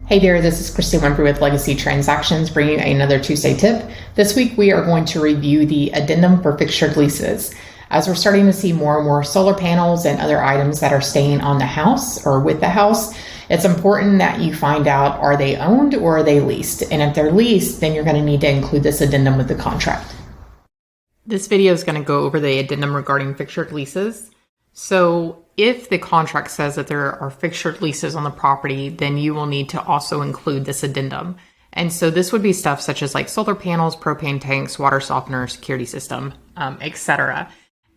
Hey there, this is Christy Wimpy with Legacy Transactions bringing you another Tuesday tip. This week we are going to review the addendum for fixtured leases. As we're starting to see more and more solar panels and other items that are staying on the house or with the house, it's important that you find out, are they owned or are they leased? And if they're leased, then you're going to need to include this addendum with the contract. This video is going to go over the addendum regarding fixtured leases. So if the contract says that there are fixtured leases on the property, then you will need to also include this addendum. And so this would be stuff such as like solar panels, propane tanks, water softener, security system, etc.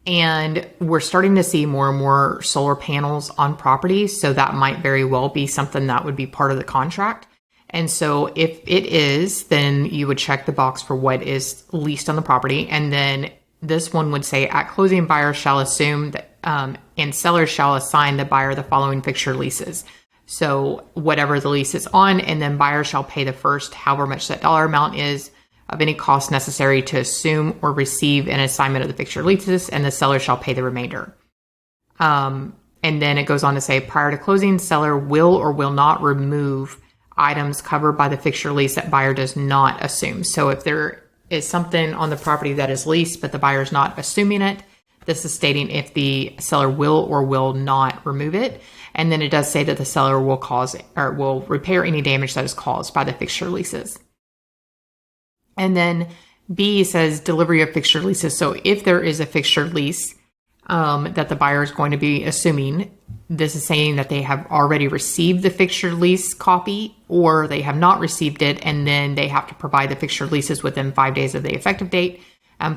And we're starting to see more and more solar panels on properties. So that might very well be something that would be part of the contract. And so if it is, then you would check the box for what is leased on the property. And then this one would say, at closing, buyer shall assume that and sellers shall assign the buyer the following fixture leases. So whatever the lease is on, and then buyer shall pay the first, however much that dollar amount is, of any cost necessary to assume or receive an assignment of the fixture leases, and the seller shall pay the remainder. And then it goes on to say, prior to closing, seller will or will not remove items covered by the fixture lease that buyer does not assume. So if there is something on the property that is leased, but the buyer is not assuming it, this is stating if the seller will or will not remove it. And then it does say that the seller will cause or will repair any damage that is caused by the fixture leases. And then B says delivery of fixture leases. So if there is a fixture lease that the buyer is going to be assuming, this is saying that they have already received the fixture lease copy or they have not received it, and then they have to provide the fixture leases within 5 days of the effective date.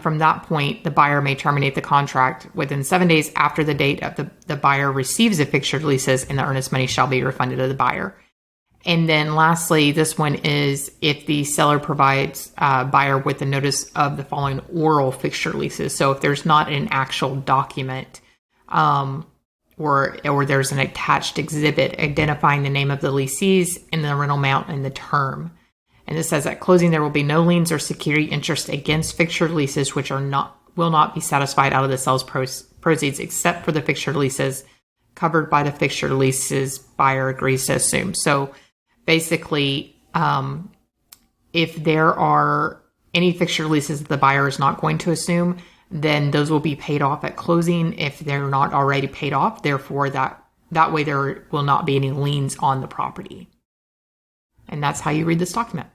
From that point, the buyer may terminate the contract within 7 days after the date of the buyer receives the fixtured leases, and the earnest money shall be refunded to the buyer. And then lastly, this one is if the seller provides buyer with the notice of the following oral fixture leases. So if there's not an actual document or there's an attached exhibit identifying the name of the lessees and the rental amount and the term. And it says at closing, there will be no liens or security interest against fixtured leases, which will not be satisfied out of the sales proceeds, except for the fixtured leases covered by the fixtured leases buyer agrees to assume. So basically, if there are any fixtured leases that the buyer is not going to assume, then those will be paid off at closing if they're not already paid off. Therefore, that way there will not be any liens on the property. And that's how you read this document.